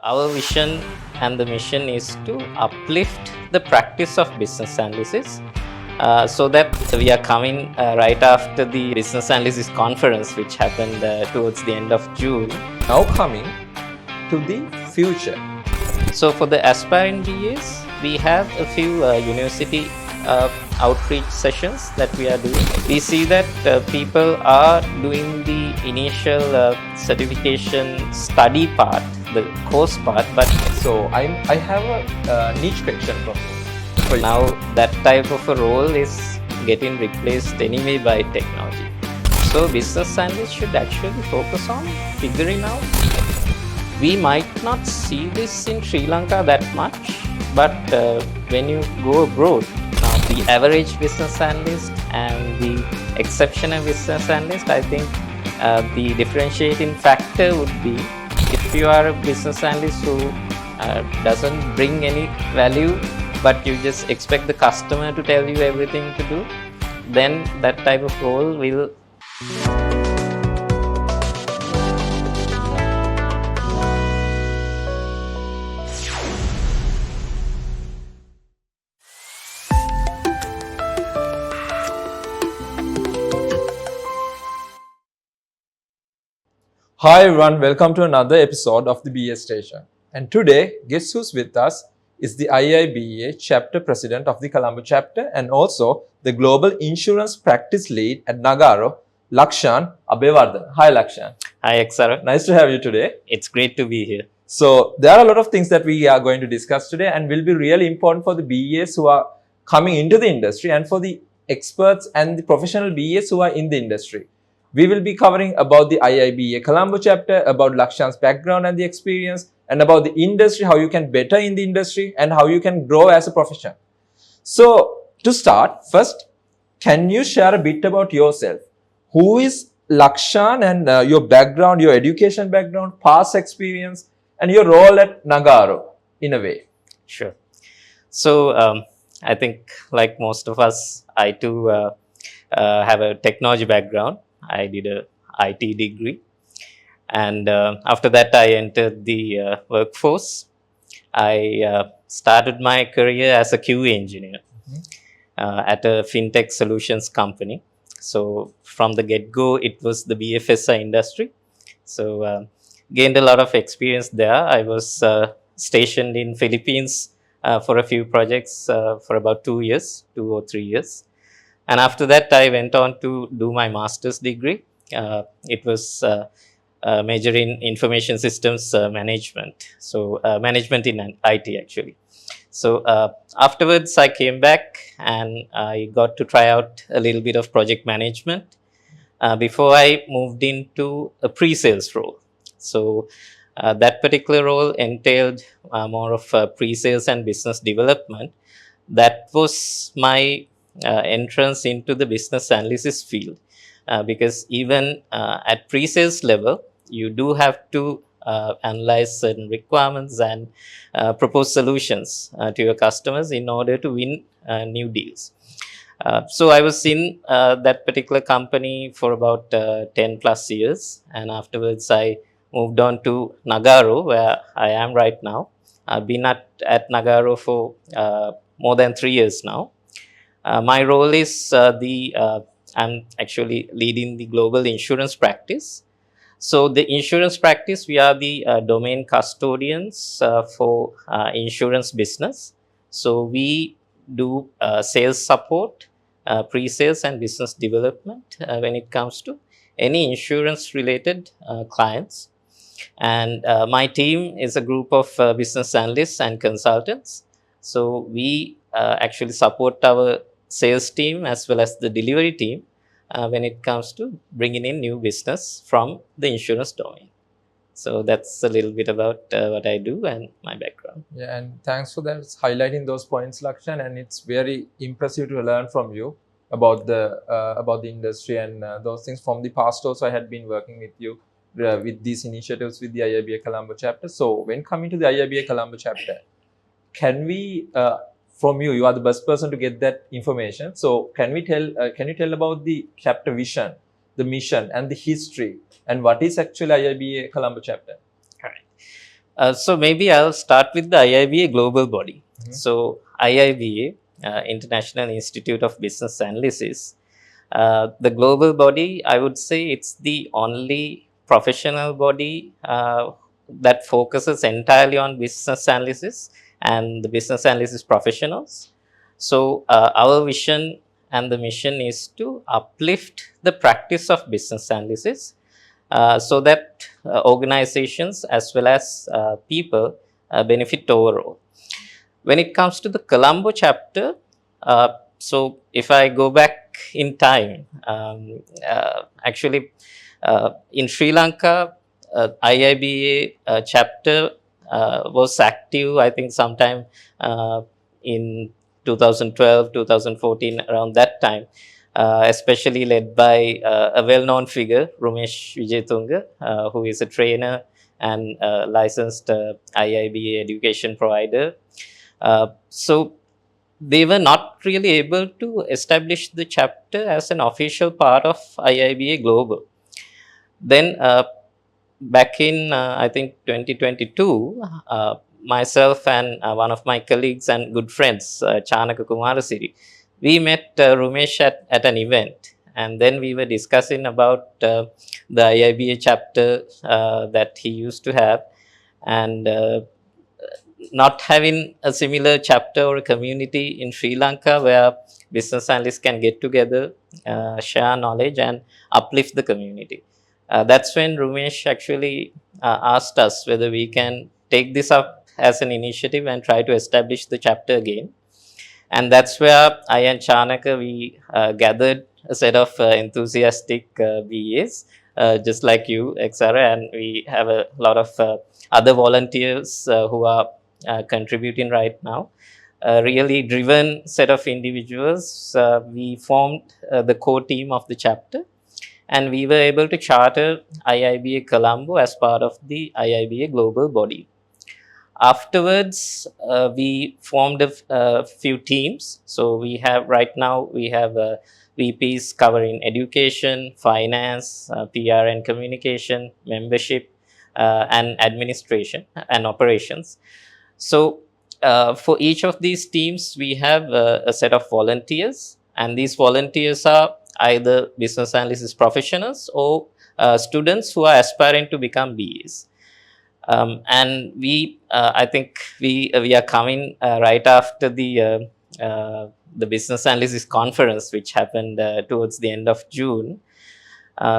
Our vision and the mission is to uplift the practice of business analysis so that we are coming right after the business analysis conference which happened towards the end of June. Now coming to the future. So for the aspiring BAs, we have a few university outreach sessions that we are doing. We see that people are doing the initial certification study part, the course part, but So I have a niche question from you. for now that type of a role is getting replaced anyway by technology. So business analysts should actually focus on figuring out. We might not see this in Sri Lanka that much, but when you go abroad, now the average business analyst and the exceptional business analyst, I think the differentiating factor would be if you are a business analyst who doesn't bring any value, but you just expect the customer to tell you everything to do, then that type of role will. Hi everyone, welcome to another episode of the BA Station. And today, guess who's with us is the IIBA Chapter President of the Colombo Chapter and also the Global Insurance Practice Lead at Nagaro, Lakshan Abeyawardena. Hi Lakshan. Hi Eksara, Nice to have you today. it's great to be here. So there are a lot of things that we are going to discuss today and will be really important for the BAs who are coming into the industry and for the experts and the professional BAs who are in the industry. We will be covering about the IIBA Colombo chapter, about Lakshan's background and the experience, and about the industry, how you can better in the industry and how you can grow as a profession. So to start, first, can you share a bit about yourself? Who is Lakshan and your background, your education background, past experience, and your role at Nagaro in a way? Sure. So I think like most of us, I too have a technology background. I did a IT degree, and after that I entered the workforce. I started my career as a QA engineer at a fintech solutions company. So from the get-go, it was the BFSI industry. So gained a lot of experience there. I was stationed in Philippines for a few projects for about 2 years, 2 or 3 years. And after that, I went on to do my master's degree. It was major in information systems management. So management in IT actually. So afterwards, I came back and I got to try out a little bit of project management before I moved into a pre-sales role. So that particular role entailed more of pre-sales and business development. That was my entrance into the business analysis field because even at pre-sales level, you do have to analyze certain requirements and propose solutions to your customers in order to win new deals. So I was in that particular company for about 10 plus years, and afterwards I moved on to Nagaro, where I am right now. I've been at Nagaro for more than 3 years now. My role is I'm actually leading the global insurance practice. So the insurance practice, we are the domain custodians for insurance business. So we do sales support, pre-sales and business development when it comes to any insurance related clients. And my team is a group of business analysts and consultants. So we actually support our sales team as well as the delivery team when it comes to bringing in new business from the insurance domain. So that's a little bit about what I do and my background. Yeah, and thanks for that, highlighting those points, Lakshan. And it's very impressive to learn from you about the industry and those things from the past. Also, I had been working with you with these initiatives with the IIBA Colombo chapter. So when coming to the IIBA Colombo chapter, can we from you, you are the best person to get that information. So can you tell about the chapter vision, the mission and the history and what is actually IIBA Colombo chapter? Correct. So maybe I'll start with the IIBA Global Body. Mhm. So IIBA, International Institute of Business Analysis, the global body, I would say it's the only professional body that focuses entirely on business analysis and the business analysis professionals. So our vision and the mission is to uplift the practice of business analysis so that organizations as well as people benefit overall. When it comes to the Colombo chapter, so if I go back in time, actually in Sri Lanka, IIBA chapter was active, I think, sometime in 2012, 2014, around that time. Especially led by a well-known figure, Rumesh Vijayatunga, who is a trainer and licensed IIBA education provider. So they were not really able to establish the chapter as an official part of IIBA Global. Then back in I think 2022, myself and one of my colleagues and good friends, Chanaka Kumarasiri, we met Rumesh at an event, and then we were discussing about the IIBA chapter that he used to have, and not having a similar chapter or a community in Sri Lanka where business analysts can get together, share knowledge, and uplift the community. That's when Rumesh actually asked us whether we can take this up as an initiative and try to establish the chapter again. And that's where I and Chanaka, we gathered a set of enthusiastic BAs, just like you, Eksara, and we have a lot of other volunteers who are contributing right now. A really driven set of individuals. We formed the core team of the chapter, and we were able to charter IIBA Colombo as part of the IIBA Global Body. Afterwards, we formed a few teams. So we have right now we have VPs covering education, finance, PR and communication, membership, and administration and operations. So for each of these teams, we have a set of volunteers, and these volunteers are either business analysis professionals or students who are aspiring to become BAs. And I think we are coming right after the business analysis conference, which happened towards the end of June.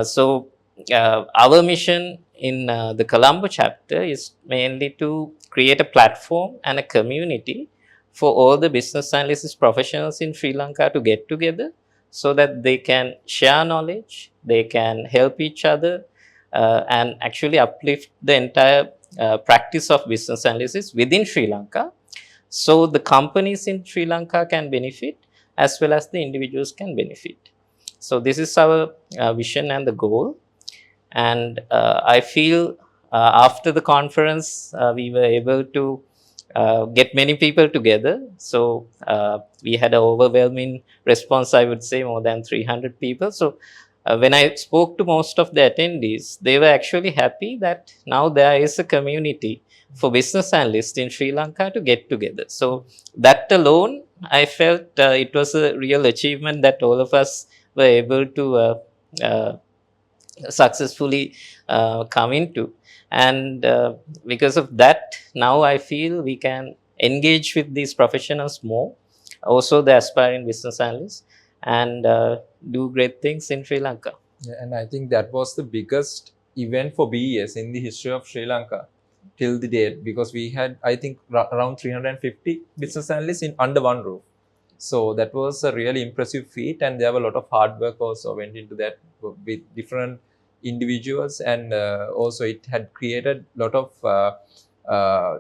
So our mission in the Colombo chapter is mainly to create a platform and a community for all the business analysis professionals in Sri Lanka to get together so that they can share knowledge, they can help each other, and actually uplift the entire practice of business analysis within Sri Lanka. So the companies in Sri Lanka can benefit as well as the individuals can benefit. So this is our vision and the goal. And I feel after the conference, we were able to get many people together. So we had an overwhelming response, I would say, more than 300 people. So when I spoke to most of the attendees, they were actually happy that now there is a community for business analysts in Sri Lanka to get together. So that alone, I felt it was a real achievement that all of us were able to uh, successfully come into. And because of that, now I feel we can engage with these professionals more, also the aspiring business analysts, and do great things in Sri Lanka. Yeah, and I think that was the biggest event for BES in the history of Sri Lanka till the date, because we had, I think, around 350 business analysts in under one roof. So that was a really impressive feat, and there were a lot of hard work also went into that with different individuals, and also it had created a lot of uh,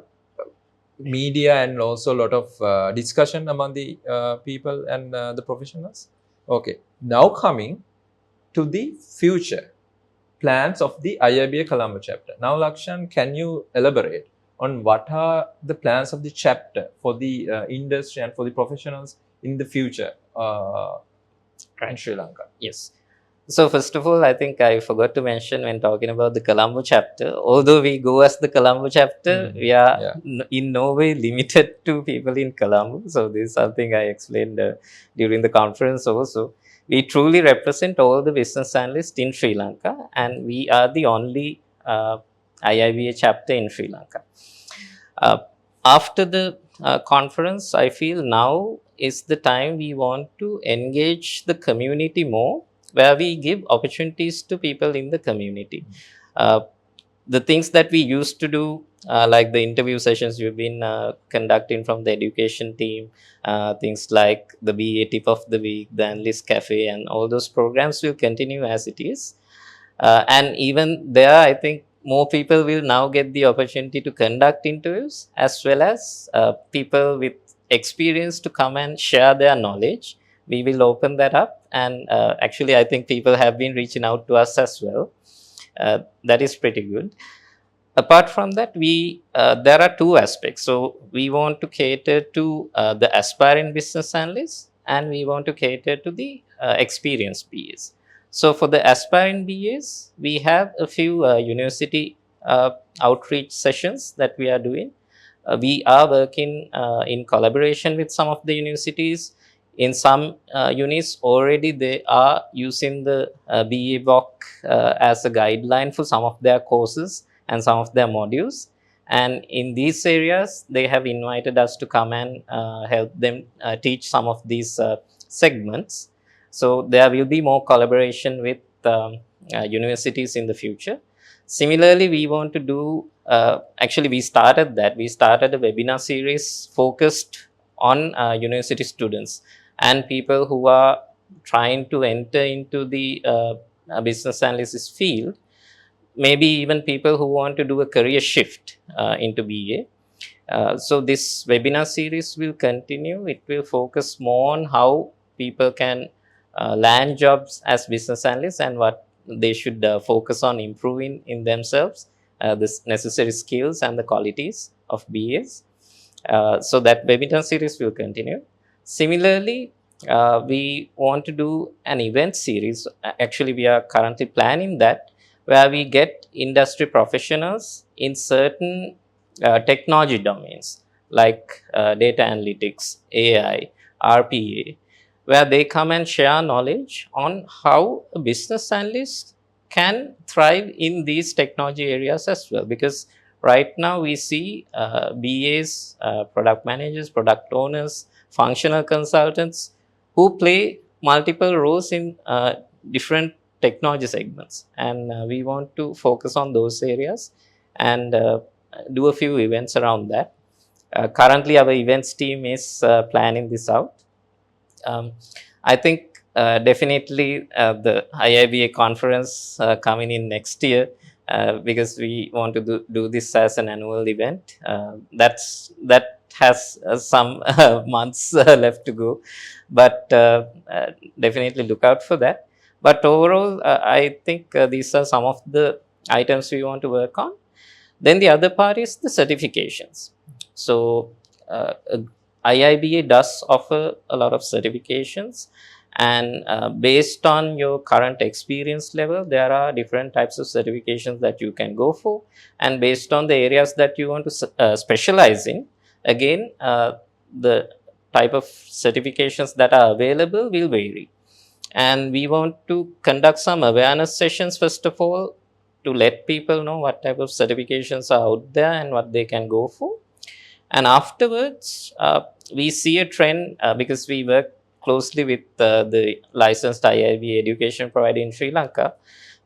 media and also a lot of discussion among the people and the professionals. Okay, now coming to the future plans of the IIBA Colombo chapter. Now, Lakshan, can you elaborate on what are the plans of the chapter for the industry and for the professionals in the future in Sri Lanka? Yes. So first of all, I think I forgot to mention when talking about the Colombo chapter. Although we go as the Colombo chapter, we are Yeah. in no way limited to people in Colombo. So this is something I explained during the conference also. We truly represent all the business analysts in Sri Lanka, and we are the only IIBA chapter in Sri Lanka. Uh, After the conference, I feel now is the time we want to engage the community more, where we give opportunities to people in the community. Uh, the things that we used to do, like the interview sessions you've been conducting from the education team, things like the BA tip of the week, the analyst cafe, and all those programs will continue as it is. And even there, I think more people will now get the opportunity to conduct interviews, as well as people with experience to come and share their knowledge. We will open that up. And actually, I think people have been reaching out to us as well. That is pretty good. Apart from that, we there are two aspects. So we want to cater to the aspiring business analysts, and we want to cater to the experienced BAs. So for the aspiring BAs, we have a few university outreach sessions that we are doing. We are working in collaboration with some of the universities. In some units already, they are using the BA book as a guideline for some of their courses and some of their modules. And in these areas, they have invited us to come and help them teach some of these segments. So there will be more collaboration with universities in the future. Similarly, we want to do, actually, we started that. We started a webinar series focused on university students and people who are trying to enter into the business analysis field, maybe even people who want to do a career shift into BA. So this webinar series will continue. It will focus more on how people can land jobs as business analysts and what they should focus on improving in themselves, the necessary skills and the qualities of BAs. So that webinar series will continue. Similarly, we want to do an event series. Actually, we are currently planning that, where we get industry professionals in certain technology domains like data analytics, AI, RPA, where they come and share knowledge on how a business analyst can thrive in these technology areas as well. Because right now we see BAs, product managers, product owners, functional consultants who play multiple roles in different technology segments, and we want to focus on those areas and do a few events around that. Currently, our events team is planning this out. I think definitely the IIBA conference coming in next year, because we want to do this as an annual event. That has some months left to go, but definitely look out for that. But overall, I think these are some of the items we want to work on. Then the other part is the certifications. So IIBA does offer a lot of certifications, and based on your current experience level, there are different types of certifications that you can go for, and based on the areas that you want to specialize in, again, the type of certifications that are available will vary. And we want to conduct some awareness sessions, first of all, to let people know what type of certifications are out there and what they can go for. And afterwards, we see a trend, because we work closely with the licensed IIBA education provider in Sri Lanka.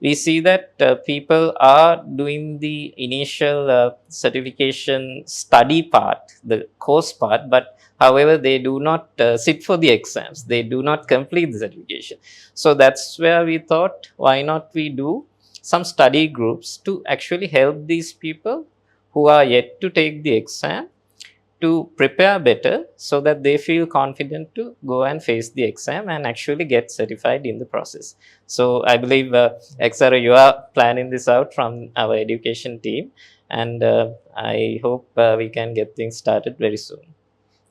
We see that people are doing the initial certification study part, the course part, but however, they do not sit for the exams. They do not complete the certification. So that's where we thought, why not we do some study groups to actually help these people who are yet to take the exam to prepare better, so that they feel confident to go and face the exam and actually get certified in the process. So I believe, Eksara, you are planning this out from our education team, and I hope we can get things started very soon.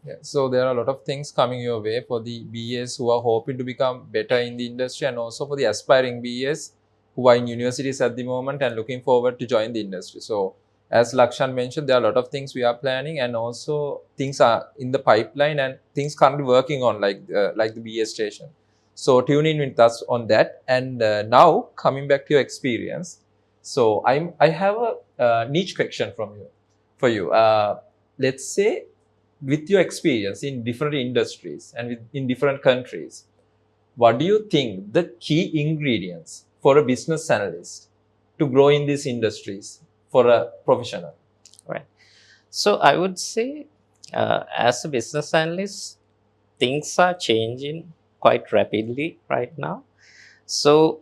Yeah. So there are a lot of things coming your way for the BAs who are hoping to become better in the industry, and also for the aspiring BAs who are in universities at the moment and looking forward to join the industry. So as Lakshan mentioned, there are a lot of things we are planning, and also things are in the pipeline and things currently working on, like the BA station. So tune in with us on that. And now coming back to your experience, so I have a niche question from you for you. Let's say, with your experience in different industries and in different countries, what do you think the key ingredients for a business analyst to grow in these industries for a professional? Right. So I would say, as a business analyst, things are changing quite rapidly right now. So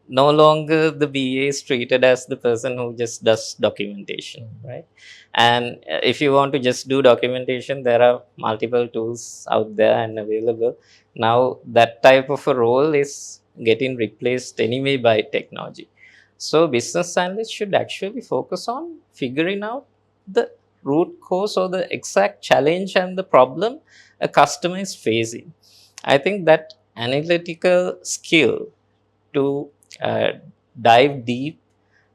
no longer the BA is treated as the person who just does documentation, right? And if you want to just do documentation, there are multiple tools out there and available. Now that type of a role is getting replaced anyway by technology. So business analysts should actually focus on figuring out the root cause or the exact challenge and the problem a customer is facing. I think that analytical skill to uh, dive deep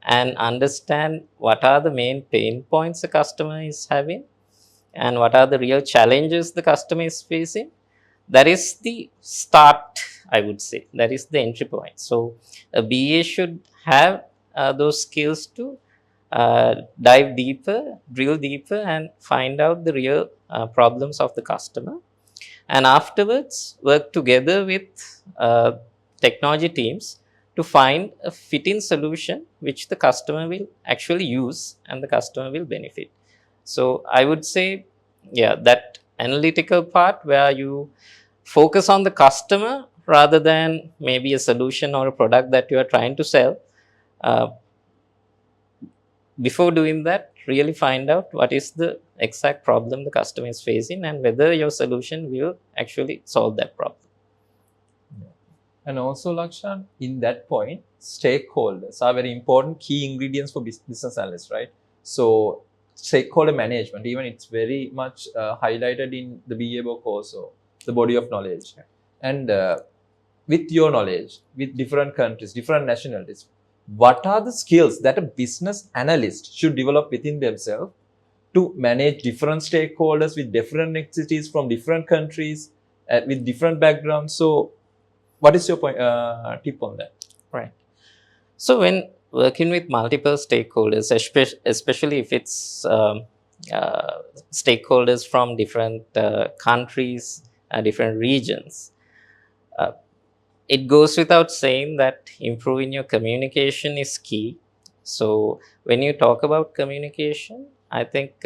and understand what are the main pain points a customer is having and what are the real challenges the customer is facing, that is the start, I would say. That is the entry point. So a BA should have those skills to dive deeper, drill deeper, and find out the real problems of the customer, and afterwards work together with technology teams to find a fitting solution which the customer will actually use and the customer will benefit. So I would say, yeah, that analytical part where you focus on the customer rather than maybe a solution or a product that you are trying to sell. uh, Before doing that, really find out what is the exact problem the customer is facing and whether your solution will actually solve that problem. And also, Lakshan, in that point, stakeholders are very important key ingredients for business analysts, right? So stakeholder management, even it's very much highlighted in the BA book also, the body of knowledge. And with your knowledge, with different countries, different nationalities, what are the skills that a business analyst should develop within themselves to manage different stakeholders with different ethnicities from different countries, with different backgrounds? So what is your point, tip on that? Right. So when working with multiple stakeholders, especially if it's stakeholders from different countries, different regions, uh, it goes without saying that improving your communication is key. So when you talk about communication, I think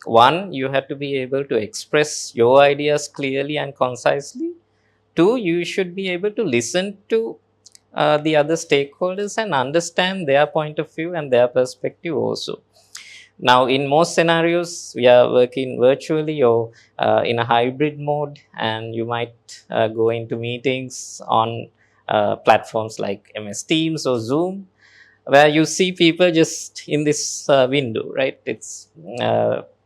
one, you have to be able to express your ideas clearly and concisely. Two, you should be able to listen to the other stakeholders and understand their point of view and their perspective also. Now, in most scenarios, we are working virtually or in a hybrid mode, and you might go into meetings on platforms like MS Teams or Zoom, where you see people just in this window, right? It's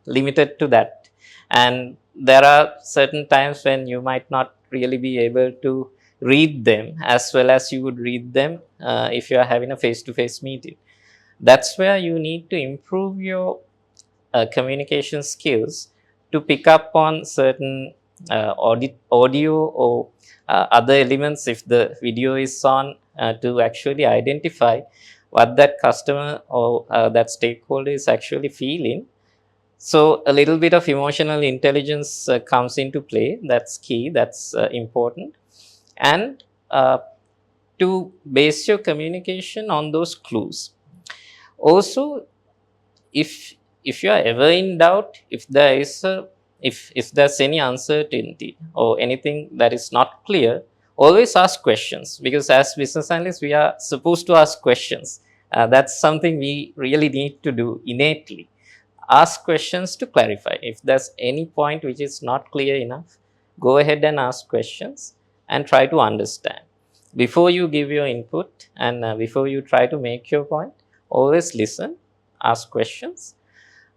limited to that. And there are certain times when you might not really be able to read them as well as you would read them if you are having a face-to-face meeting. That's where you need to improve your communication skills to pick up on certain audio or other elements if the video is on, to actually identify what that customer or that stakeholder is actually feeling. So a little bit of emotional intelligence comes into play. That's key, that's important. And to base your communication on those clues. Also, if you are ever in doubt, if there is a if there's any uncertainty or anything that is not clear, always ask questions, because as business analysts we are supposed to ask questions. That's something we really need to do innately. Ask questions to clarify. If there's any point which is not clear enough, go ahead and ask questions and try to understand before you give your input. And before you try to make your point, always listen, ask questions,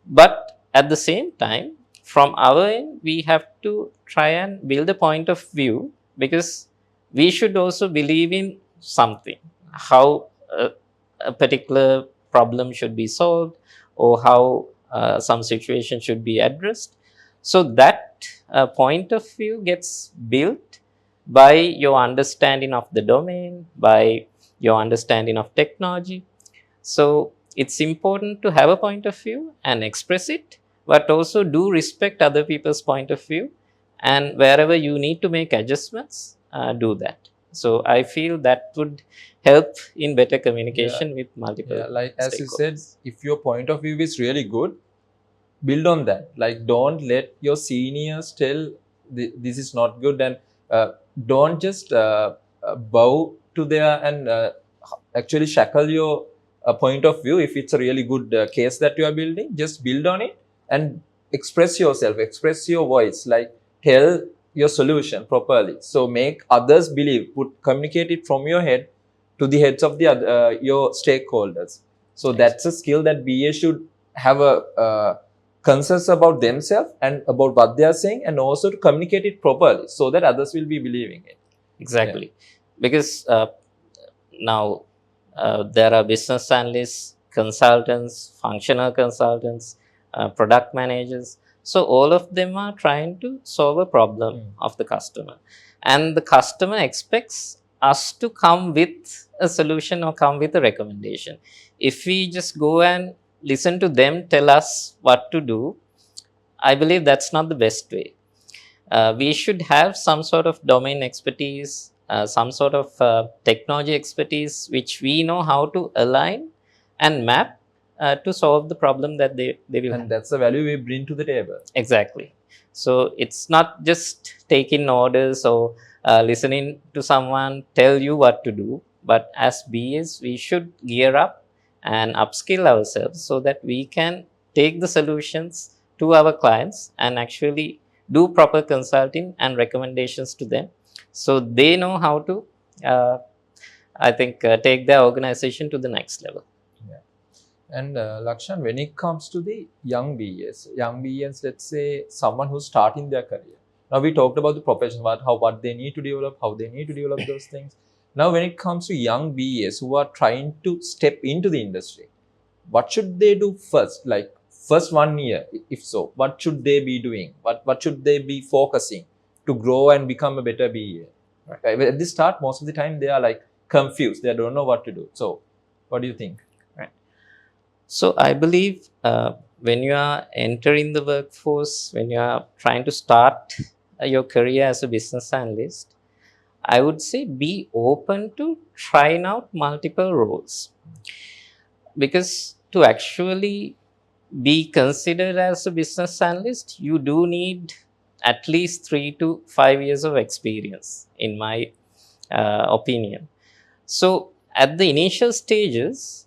but at the same time from our end, we have to try and build a point of view, because we should also believe in something, how a particular problem should be solved, or how some situation should be addressed. So that point of view gets built by your understanding of the domain, by your understanding of technology. So it's important to have a point of view and express it, but also do respect other people's point of view. And wherever you need to make adjustments, do that. So I feel that would help in better Yeah, communication with multiple yeah. Like as you said, stakeholders. if your point of view is really good, build on that. Like, don't let your seniors tell this is not good, and don't just bow to their and actually shackle your point of view. If it's a really good case that you are building, just build on it and express yourself, express your voice, like tell your solution properly. So make others believe, communicate it from your head to the heads of the other, your stakeholders. So that's a skill that BA should have a concerns about themselves and about what they are saying, and also to communicate it properly so that others will be believing it. Exactly. Because now there are business analysts, consultants, functional consultants, product managers. So all of them are trying to solve a problem of the customer, and the customer expects us to come with a solution or come with a recommendation. If we just go and listen to them tell us what to do, I believe that's not the best way. We should have some sort of domain expertise, some sort of technology expertise, which we know how to align and map to solve the problem that they will And have. that's the value we bring to the table. Exactly. So it's not just taking orders or listening to someone tell you what to do, but as BAs, we should gear up and upskill ourselves so that we can take the solutions to our clients and actually do proper consulting and recommendations to them, so they know how to, take their organization to the next level. Yeah. And Lakshan, when it comes to the young BAs, let's say someone who's starting their career. Now we talked about the profession, what they need to develop, how they need to develop those things. Now when it comes to young BAs who are trying to step into the industry, what should they do first? Like first 1 year, if so, what should they be doing? What should they be focusing to grow and become a better BA? Right. At the start, most of the time they are like confused. They don't know what to do. So, what do you think? Right. So I believe when you are entering the workforce, when you are trying to start your career as a business analyst, I would say be open to trying out multiple roles, because to actually be considered as a business analyst, you do need at least 3 to 5 years of experience, in my opinion. So at the initial stages,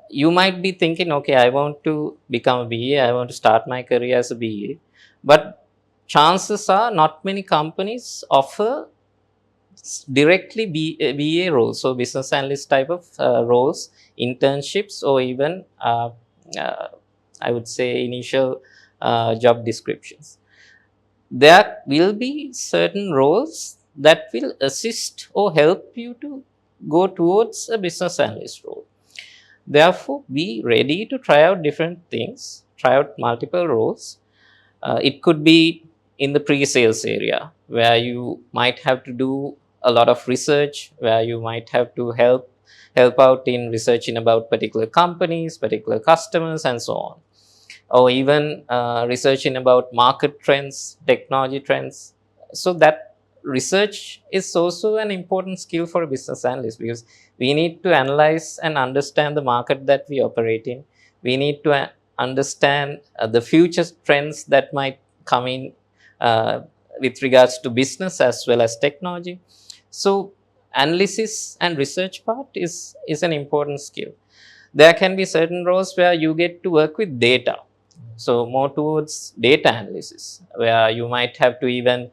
you might be thinking, okay, I want to become a BA, I want to start my career as a BA, but chances are not many companies offer directly BA roles, so business analyst type of roles, internships, or even uh, I would say initial job descriptions. There will be certain roles that will assist or help you to go towards a business analyst role. Therefore, be ready to try out different things, try out multiple roles. It could be in the pre-sales area, where you might have to do a lot of research, where you might have to help out in researching about particular companies, particular customers, and so on, or even researching about market trends, technology trends. So that research is also an important skill for a business analyst, because we need to analyze and understand the market that we operate in. We need to understand the future trends that might come in uh, with regards to business as well as technology. So analysis and research part is an important skill. There can be certain roles where you get to work with data, so more towards data analysis, where you might have to even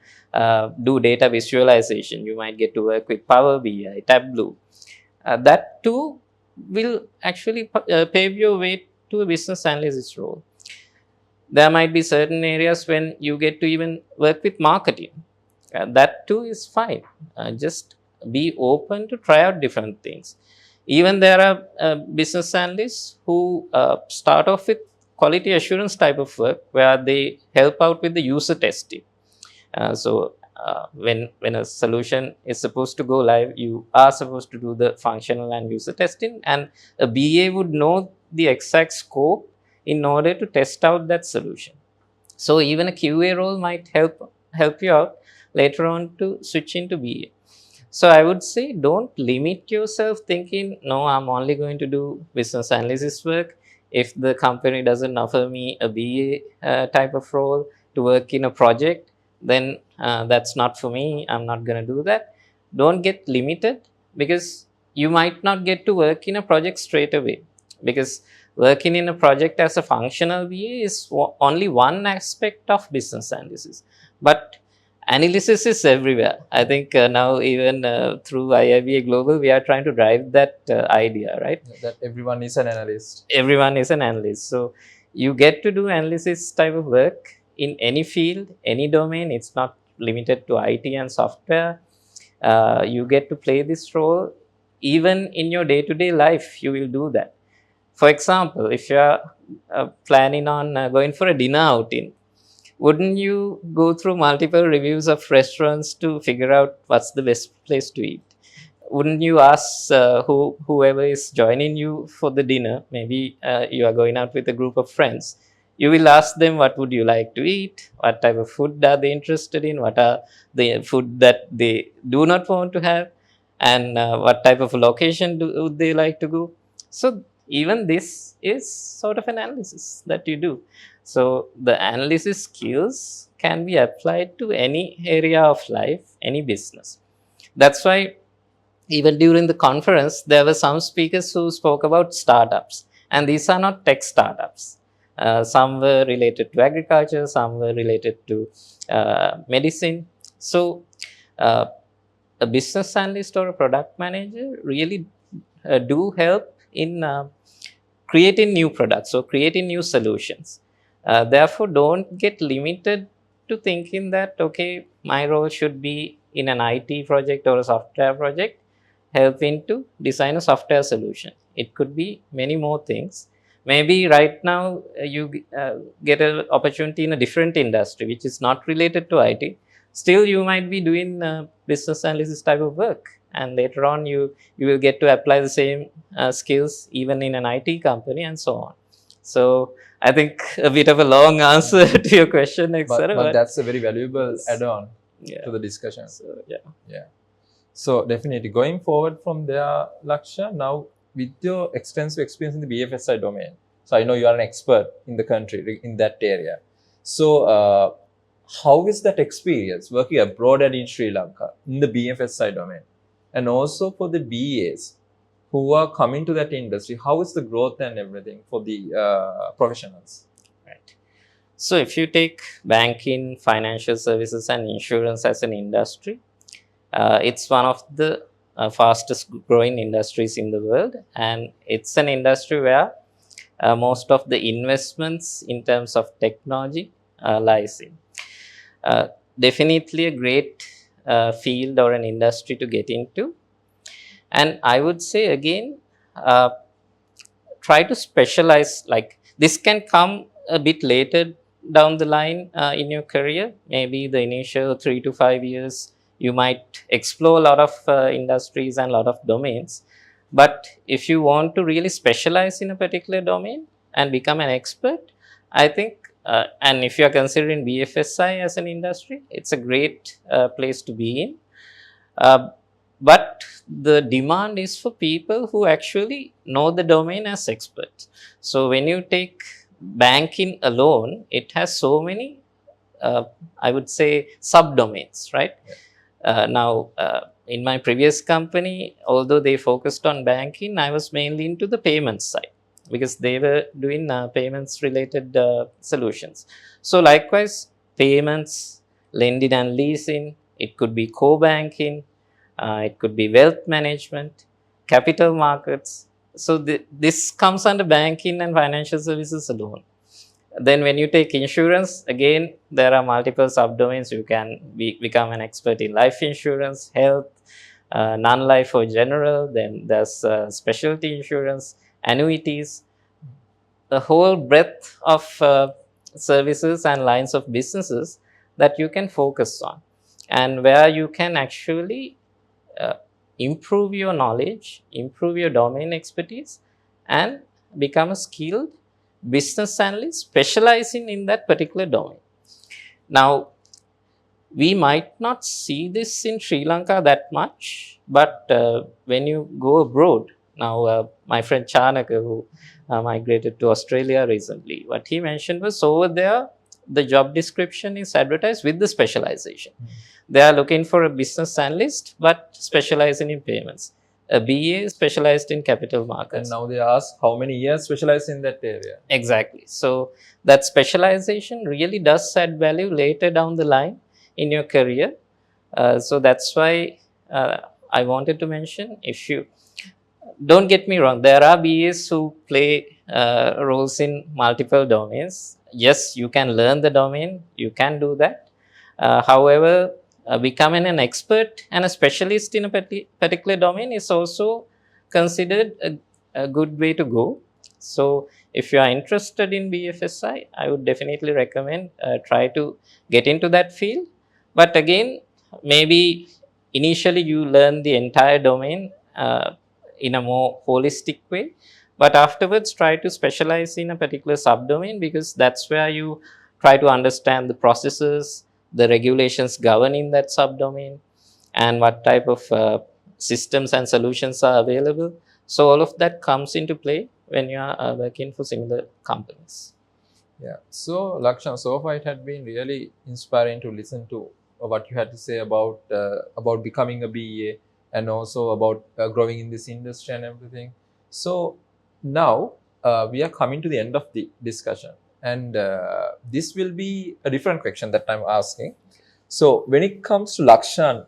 do data visualization. You might get to work with Power BI, Tableau. That too will actually pave your way to a business analyst role. There might be certain areas when you get to even work with marketing. That too is fine. Just be open to try out different things. Even there are business analysts who start off with quality assurance type of work where they help out with the user testing. When a solution is supposed to go live, you are supposed to do the functional and user testing, and a BA would know the exact scope in order to test out that solution. So even a QA role might help you out later on to switch into BA. So I would say don't limit yourself thinking, no, I'm only going to do business analysis work. If the company doesn't offer me a BA type of role to work in a project, then that's not for me. I'm not going to do that. Don't get limited, because you might not get to work in a project straight away, because working in a project as a functional BA is only one aspect of business analysis. But analysis is everywhere. I think now even through IIBA Global, we are trying to drive that idea, right? That everyone is an analyst. Everyone is an analyst. So you get to do analysis type of work in any field, any domain. It's not limited to IT and software. You get to play this role even in your day-to-day life. You will do that. For example, if you are planning on going for a dinner outing, wouldn't you go through multiple reviews of restaurants to figure out what's the best place to eat? Wouldn't you ask whoever is joining you for the dinner? Maybe you are going out with a group of friends. You will ask them, what would you like to eat? What type of food are they interested in? What are the food that they do not want to have? And what type of location would they like to go? So even this is sort of an analysis that you do. So the analysis skills can be applied to any area of life, any business. That's why even during the conference, there were some speakers who spoke about startups, and these are not tech startups. Some were related to agriculture, some were related to medicine. So uh, a business analyst or a product manager really do help in creating new products or creating new solutions. Therefore, don't get limited to thinking that, okay, my role should be in an IT project or a software project, helping to design a software solution. It could be many more things. Maybe right now you get an opportunity in a different industry which is not related to IT. Still, you might be doing business analysis type of work, and later on you will get to apply the same skills even in an IT company, and so on. So I think a bit of a long answer to your question, Eksara, But that's a very valuable yes. add-on Yeah. to the discussion. So yeah. Yeah. So definitely going forward from there, Laksha, now with your extensive experience in the BFSI domain, so I know you are an expert in the country in that area. So how is that experience working abroad and in Sri Lanka in the BFSI domain? And also for the BAs who are coming to that industry, how is the growth and everything for the professionals? Right. So if you take banking, financial services, and insurance as an industry, it's one of the fastest growing industries in the world, and it's an industry where most of the investments in terms of technology lies in. Uh, Definitely a great field or an industry to get into. And I would say again, uh, try to specialize. Like, this can come a bit later down the line in your career. Maybe the initial 3 to 5 years you might explore a lot of industries and a lot of domains. But if you want to really specialize in a particular domain and become an expert, I think and if you are considering BFSI as an industry, it's a great place to be in. uh, but the demand is for people who actually know the domain as experts. So when you take banking alone, it has so many, I would say, subdomains, right? In my previous company, although they focused on banking, I was mainly into the payments side because they were doing payments related solutions. So likewise, payments, lending and leasing, it could be co-banking, it could be wealth management, capital markets. So this comes under banking and financial services alone. Then when you take insurance, again, there are multiple subdomains. You can become an expert in life insurance, health, non-life or general. Then there's specialty insurance, annuities, the whole breadth of services and lines of businesses that you can focus on, and where you can actually uh, improve your knowledge, improve your domain expertise, and become a skilled business analyst specializing in that particular domain. Now, we might not see this in Sri Lanka that much, but when you go abroad, now my friend Chanaka, who migrated to Australia recently, what he mentioned was over there, the job description is advertised with the specialization. They are looking for a business analyst, but specializing in payments. A BA specialized in capital And markets. now they ask how many years specialized in that area. Exactly. So that specialization really does add value later down the line in your career. So that's why I wanted to mention, if you don't get me wrong, there are BAs who play roles in multiple domains. Yes, you can learn the domain, you can do that. However, becoming an expert and a specialist in a particular domain is also considered a good way to go. So, if you are interested in BFSI, I would definitely recommend try to get into that field. But again, maybe initially you learn the entire domain in a more holistic way, but afterwards try to specialize in a particular subdomain, because that's where you try to understand the processes, the regulations governing that subdomain, and what type of systems and solutions are available. So all of that comes into play when you are working for similar companies. Yeah. So, Lakshan, so far it had been really inspiring to listen to what you had to say about becoming a BA, and also about growing in this industry and everything. So now we are coming to the end of the discussion, and this will be a different question that I'm asking. So when it comes to Lakshan,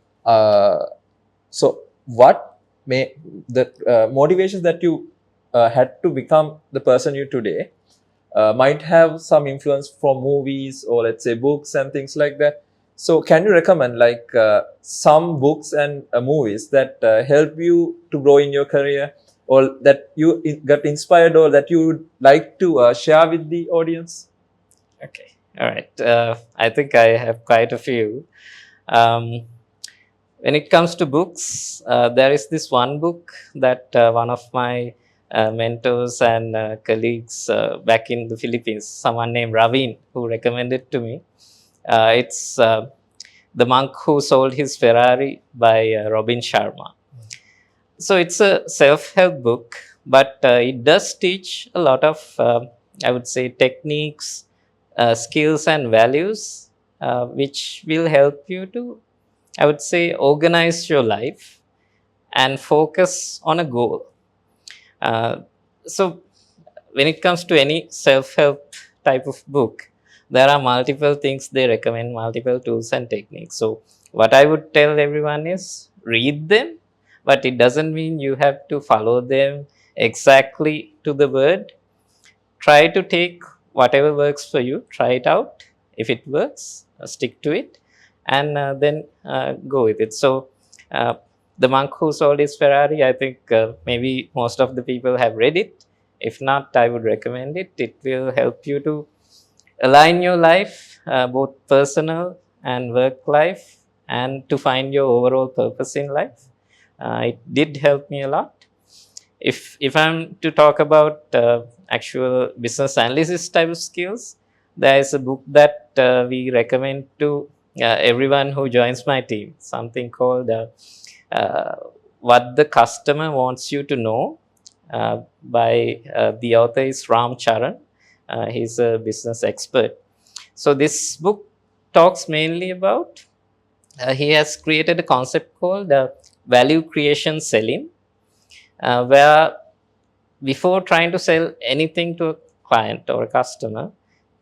so what may the motivations that you had to become the person you today might have some influence from movies, or let's say books and things like that. So can you recommend like some books and movies that help you to grow in your career, or that you got inspired, or that you would like to share with the audience? Okay, all right. I think I have quite a few. Um, when it comes to books, there is this one book that one of my mentors and colleagues back in the Philippines, someone named Ravin, who recommended to me. It's The Monk Who Sold His Ferrari by Robin Sharma. So it's a self-help book, but it does teach a lot of, I would say, techniques, skills, and values, which will help you to, I would say, organize your life and focus on a goal. Uh, so when it comes to any self-help type of book, there are multiple things they recommend, multiple tools and techniques. So what I would tell everyone is read them, but it doesn't mean you have to follow them exactly to the word. Try to take whatever works for you, try it out. If it works, stick to it, and then go with it. So uh, The Monk Who Sold His Ferrari, I think maybe most of the people have read it. If not, I would recommend it. It will help you to align your life, both personal and work life, and to find your overall purpose in life. It did help me a lot. If I'm to talk about actual business analysis type of skills, there is a book that we recommend to everyone who joins my team. Something called uh, "What the Customer Wants You to Know" by the author is Ram Charan. He's a business expert. So this book talks mainly about. He has created a concept called value creation selling, where before trying to sell anything to a client or a customer,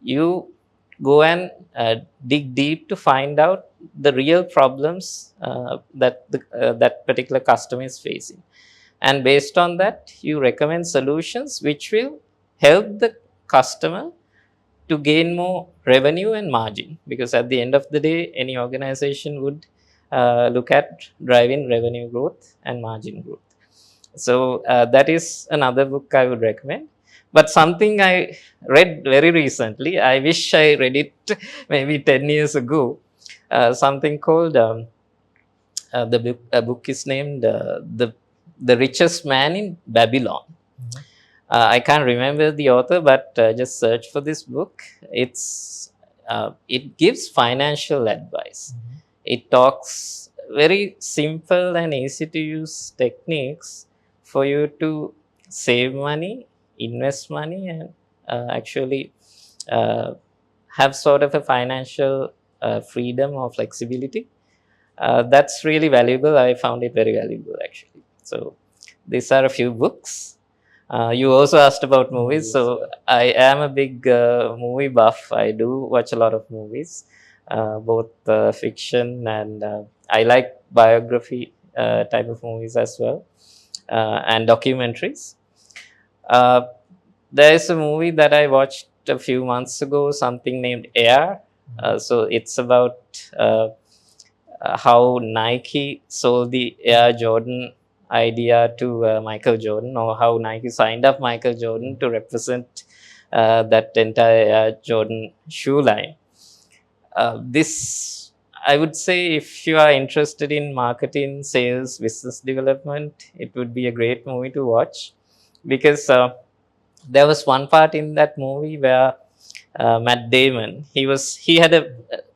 you go and dig deep to find out the real problems that particular customer is facing, and based on that, you recommend solutions which will help the customer to gain more revenue and margin, because at the end of the day, any organization would look at driving revenue growth and margin growth. So that is another book I would recommend. But something I read very recently, I wish I read it maybe 10 years ago, something called the book is named the Richest Man in Babylon. I can't remember the author, but just search for this book. It gives financial advice. It talks very simple and easy to use techniques for you to save money, invest money, and actually uh, have sort of a financial freedom or flexibility. That's really valuable. I found it very valuable actually. So these are a few books. You also asked about movies. So I am a big movie buff. I do watch a lot of movies, both fiction and I like biography type of movies as well, and documentaries. Uh, there is a movie that I watched a few months ago, something named Air. So it's about how Nike sold the Air Jordan idea to Michael Jordan, or how Nike signed up Michael Jordan to represent that entire Air Jordan shoe line. This, I would say, if you are interested in marketing, sales, business development, it would be a great movie to watch, because there was one part in that movie where Matt Damon, he had a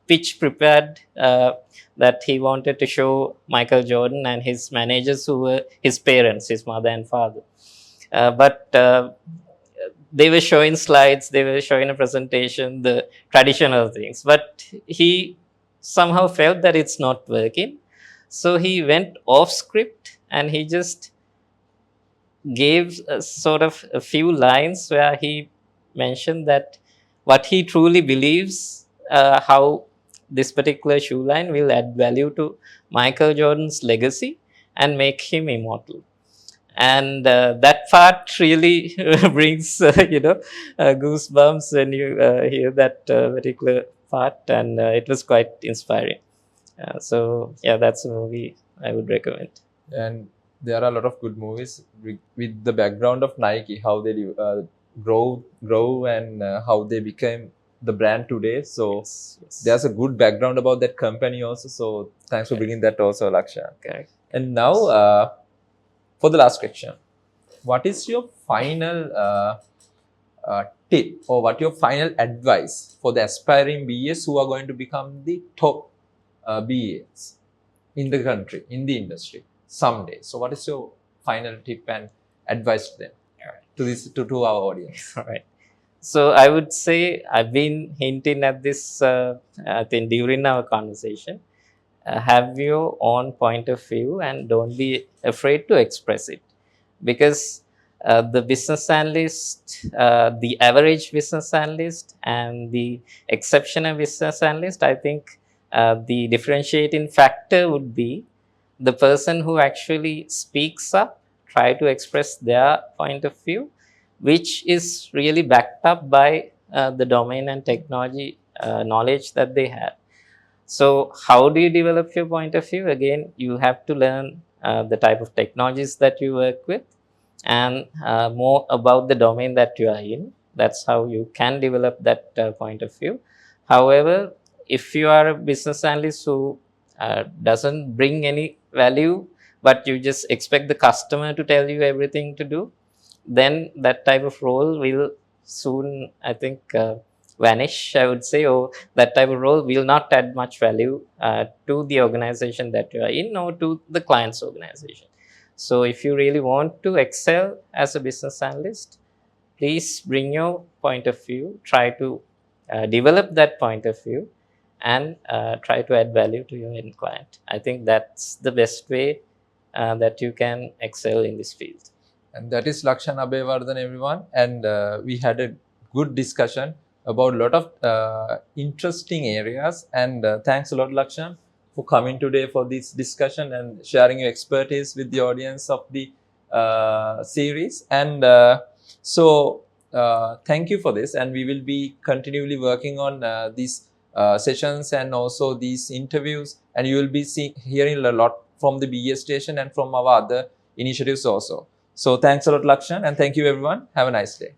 pitch prepared that he wanted to show Michael Jordan and his managers, who were his parents, his mother and father. But they were showing slides, they were showing a presentation, the traditional things. But he somehow felt that it's not working. So he went off script and he just gave a sort of a few lines where he mentioned that what he truly believes, how this particular shoe line will add value to Michael Jordan's legacy and make him immortal. And that part really brings goosebumps when you hear that particular part, and it was quite inspiring. So yeah, that's a movie I would recommend. And there are a lot of good movies with the background of Nike, how they grow and how they became the brand today. So Yes. there's a good background about that company also. So thanks for bringing that also, Lakshan. Correct. And now for the last question, what is your final tip, or what your final advice for the aspiring BAs who are going to become the top BAs in the country, in the industry someday? So what is your final tip and advice to them, to our audience? All right. So I would say, I've been hinting at this I think during our conversation. Have your own point of view and don't be afraid to express it, because the business analyst, the average business analyst and the exceptional business analyst, I think the differentiating factor would be the person who actually speaks up, try to express their point of view, which is really backed up by the domain and technology knowledge that they have. So how do you develop your point of view? Again, you have to learn the type of technologies that you work with, and more about the domain that you are in. That's how you can develop that point of view. However, if you are a business analyst who doesn't bring any value, but you just expect the customer to tell you everything to do, then that type of role will soon, I think, vanish, I would say, or that type of role will not add much value to the organization that you are in, or to the client's organization. So if you really want to excel as a business analyst, please bring your point of view, try to develop that point of view, and try to add value to your end client. I think that's the best way that you can excel in this field. And that is Lakshan Abeyawardena, everyone. And we had a good discussion about a lot of interesting areas. And thanks a lot, Lakshan, for coming today for this discussion and sharing your expertise with the audience of the series. And so thank you for this, and we will be continually working on these sessions and also these interviews, and you will be hearing a lot from the BS station and from our other initiatives also. So thanks a lot, Lakshan, and thank you everyone. Have a nice day.